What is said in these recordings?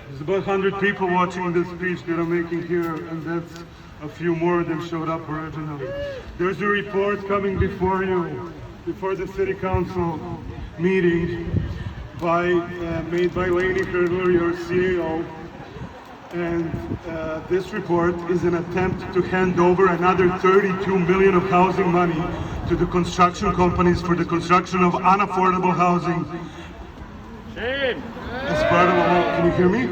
There's about 100 people watching this speech that I'm making here, and that's a few more than showed up originally. There's a report coming before you, before the City Council meeting, made by Lainey Hurdler, your CEO. And this report is an attempt to hand over another 32 million of housing money to the construction companies for the construction of unaffordable housing. Shame. As part of a can you hear me?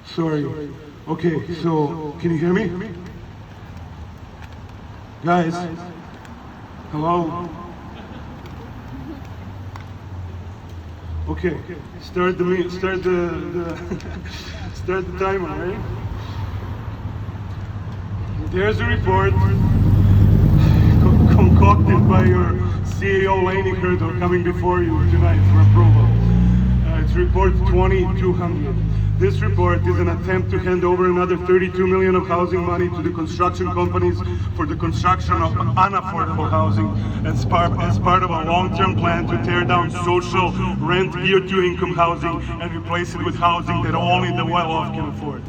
Sorry. Okay, so can you hear me? Guys? Hello? Okay, start the start the timer, right? There's a report concocted by your CEO Lainey Hurdle coming before you tonight for approval. It's report 2200. This report is an attempt to hand over another 32 million of housing money to the construction companies for the construction of unaffordable housing as part of a long-term plan to tear down social rent geared to income housing and replace it with housing that only the well-off can afford.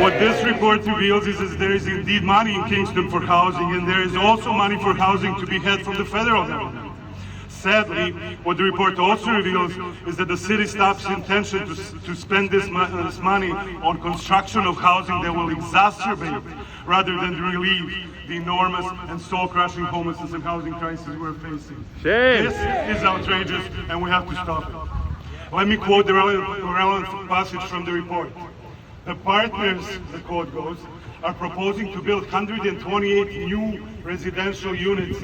What this report reveals is there is indeed money in Kingston for housing, and there is also money for housing to be had from the federal government. Sadly, what the report also reveals is that the city stops intention to spend this money on construction of housing that will exacerbate rather than relieve the enormous and soul-crushing homelessness and housing crisis we're facing. Shame. This is outrageous, and we have to stop it. Let me quote the relevant passage from the report. The partners, the quote goes, are proposing to build 128 new residential units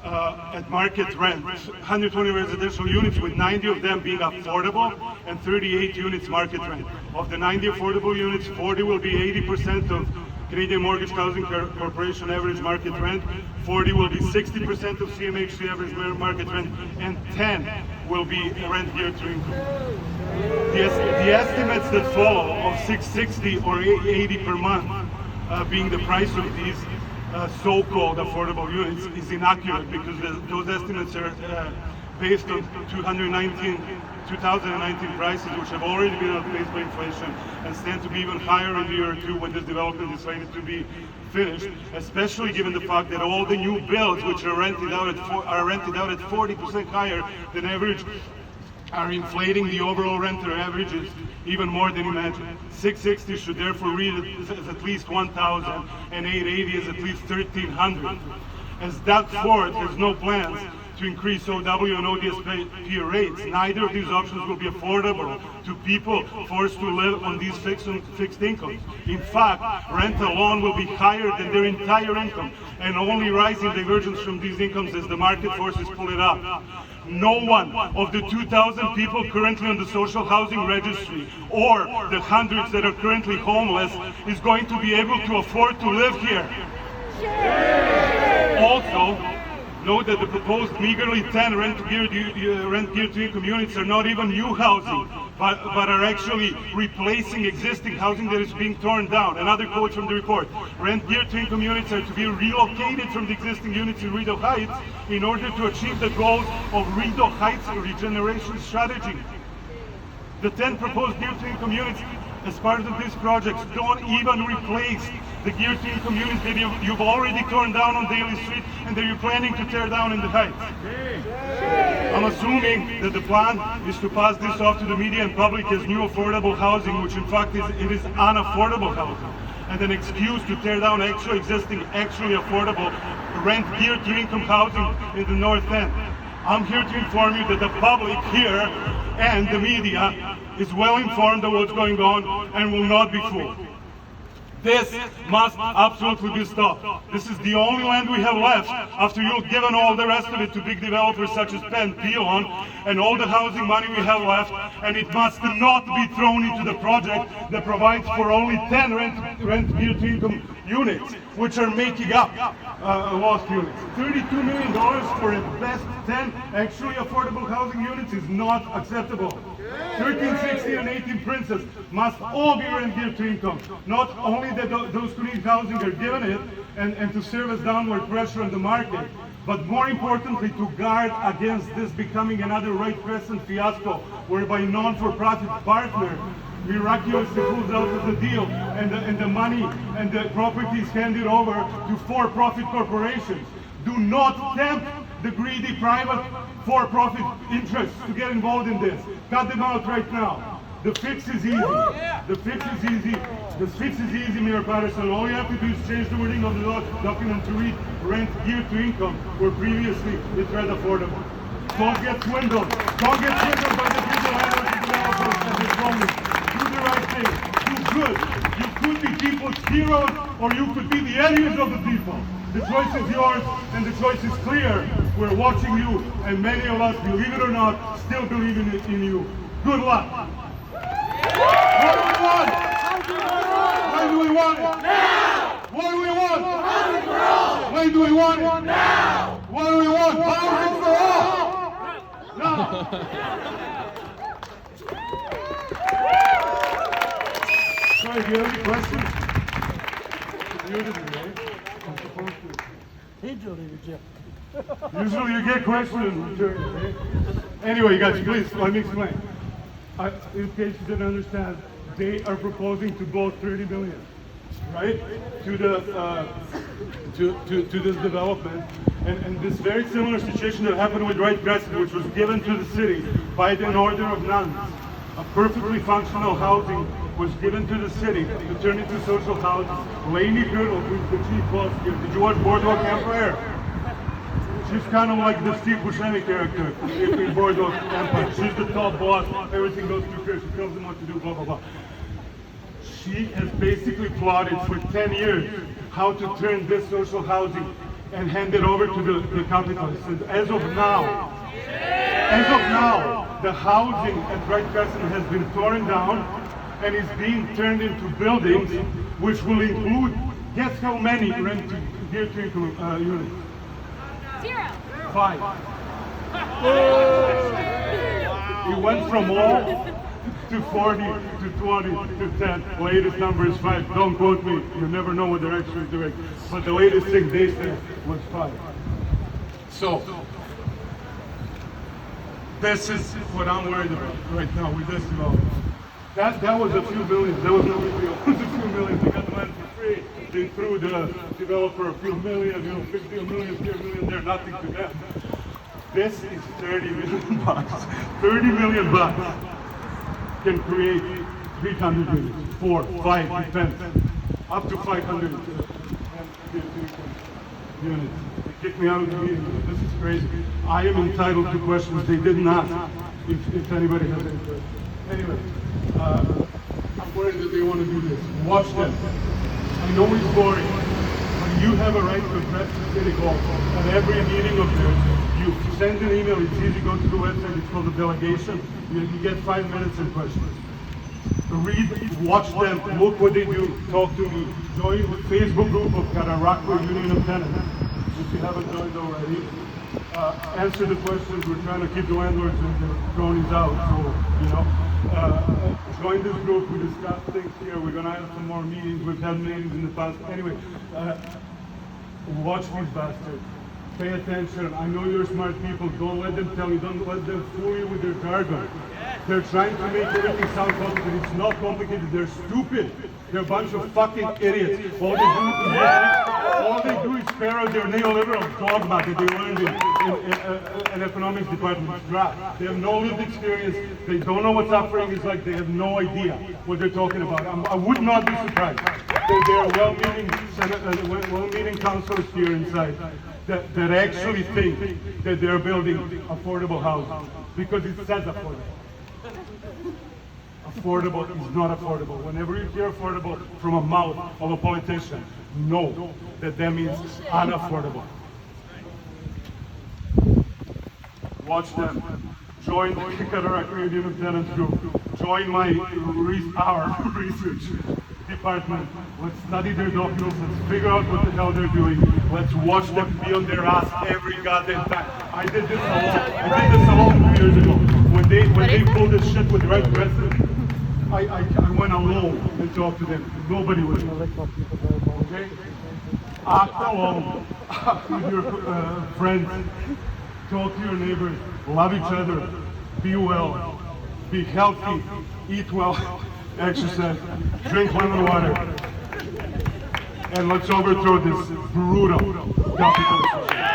at market rent, 120 residential units with 90 of them being affordable and 38 units market rent. Of the 90 affordable units, 40 will be 80% of Canadian Mortgage Housing Corporation average market rent, 40 will be 60% of CMHC average market rent, and 10 will be rent geared to income. The estimates that follow of 660 or 80 per month being the price of these so-called affordable units is inaccurate because those estimates are based on 2019 prices, which have already been outpaced by inflation and stand to be even higher in a year or two when this development is slated to be finished, especially given the fact that all the new builds, which are rented out at 40% higher than average, are inflating the overall renter averages even more than imagined. 660 should therefore read as at least 1,000 and 880 as at least 1,300. As Doug Ford has no plans to increase OW and ODSP rates, neither of these options will be affordable to people forced to live on these fixed incomes. In fact, rent alone will be higher than their entire income, and only rising divergence from these incomes as the market forces pull it up. No one of the 2,000 people currently on the social housing registry or the hundreds that are currently homeless is going to be able to afford to live here. Also, note that the proposed meagerly 10 rent-geared to income units are not even new housing, but are actually replacing existing housing that is being torn down. Another quote from the report: rent-geared to income units are to be relocated from the existing units in Rideau Heights in order to achieve the goals of Rideau Heights regeneration strategy. The 10 proposed geared to income units as part of these projects don't even replace the geared to income units that you've already torn down on Daly Street and that you're planning to tear down in the Heights. I'm assuming that the plan is to pass this off to the media and public as new affordable housing, which in fact it is unaffordable housing, and an excuse to tear down actually affordable rent geared to income housing in the North End. I'm here to inform you that the public here and the media is well informed of what's going on and will not be fooled. This must absolutely be stopped. This is the only land we have left after you've given all the rest of it to big developers such as Penn Pelon and all the housing money we have left, and it must not be thrown into the project that provides for only 10 rent geared to income units, which are making up lost units. $32 million for at best 10 actually affordable housing units is not acceptable. 13, 16, and 18 Princess must all be rent geared to income. Not only that those who need housing are given it and to serve as downward pressure on the market, but more importantly to guard against this becoming another Right Crescent fiasco, whereby non-for-profit partner miraculously pulls out of the deal and the money and the property is handed over to for-profit corporations. Do not tempt the greedy private for-profit interests to get involved in this. Cut them out right now. The fix is easy. The fix is easy. The fix is easy, Mayor Patterson. All you have to do is change the wording of the document to read rent geared to income, where previously it read affordable. Don't get swindled. Don't get swindled by the people landlords and developers and the cronies. Do the right thing. Do good. You could be people's heroes, or you could be the enemies of the people. The choice is yours, and the choice is clear. We're watching you, and many of us, believe it or not, still believe in you. Good luck. What do we want? When do we want it? Now! What do we want? Housing for all! When do we want it? Now! What do we want? Housing for all! Now! Sorry, do you have any questions? Usually you get questions in return. Anyway, guys, please, let me explain. In case you didn't understand, they are proposing to borrow 30 million, right, to the to this development, and this very similar situation that happened with Right Crescent, which was given to the city by an order of nuns. A perfectly functional housing was given to the city to turn into social housing. Lainey Girdle, who's the chief boss here. Did you watch Boardwalk Empire? She's kind of like the Steve Buscemi character in Boardwalk Empire. She's the top boss. Everything goes through her. She tells them what to do, blah, blah, blah. She has basically plotted for 10 years how to turn this social housing and hand it over to the capitalists. And as of now, the housing at Right Crescent has been torn down and is being turned into buildings, which will include, guess how many rent-to-income units? 0. 5. It went from all to 40 to 20 to 10. Latest number is 5. Don't quote me. You never know what they're actually doing. But the latest thing they said was 5. So, this is what I'm worried about right now with this development. That was a few million. That was no big deal. It was a few million. They got the land for free. They threw the developer a few million, $50 million here, $1 million there, nothing to them. This is 30 million bucks. 30 million bucks can create 300 units, 4, 5, depends. Up to 500 units. They kicked me out of the meeting. This is crazy. I am entitled to questions they didn't ask, if anybody has any questions. Anyway, I'm worried that they want to do this. Watch them. I know it's boring, but you have a right to address the city hall at every meeting of theirs. You send an email, it's easy, go to the website, it's called the Delegation. You get 5 minutes and questions. Read, watch them, look what they do, talk to me. Join the Facebook group of Kataraqua Union of Tenants, if you haven't joined already. Answer the questions. We're trying to keep the landlords and the cronies out, so, join this group. We discuss things here. We're going to have some more meetings. We've had meetings in the past. Anyway, watch these bastards. Pay attention. I know you're smart people. Don't let them tell you. Don't let them fool you with their jargon. They're trying to make everything sound complicated. It's not complicated. They're stupid. They're a bunch of fucking idiots. All they do is parrot their neoliberal dogma that they learned in economics department. They have no lived experience. They don't know what suffering is like. They have no idea what they're talking about. I would not be surprised. There are well-meaning councilors here inside that actually think that they're building affordable housing because it says affordable. Affordable is not affordable. Whenever you hear affordable from a mouth of a politician, know that means unaffordable. Watch them. Join the Kataraqua Union of Tenants group. Join our research department. Let's study their documents. Let's figure out what the hell they're doing. Let's watch them be on their ass every goddamn time. I did this alone 2 years ago. When they pulled this shit with Right Crescent, I went alone and talked to them. Nobody was. Okay? Act alone. Act with your friends. Talk to your neighbors. Love each other. Be well. Be healthy. Eat well. Exercise. Drink lemon water. And let's overthrow this brutal capitalist.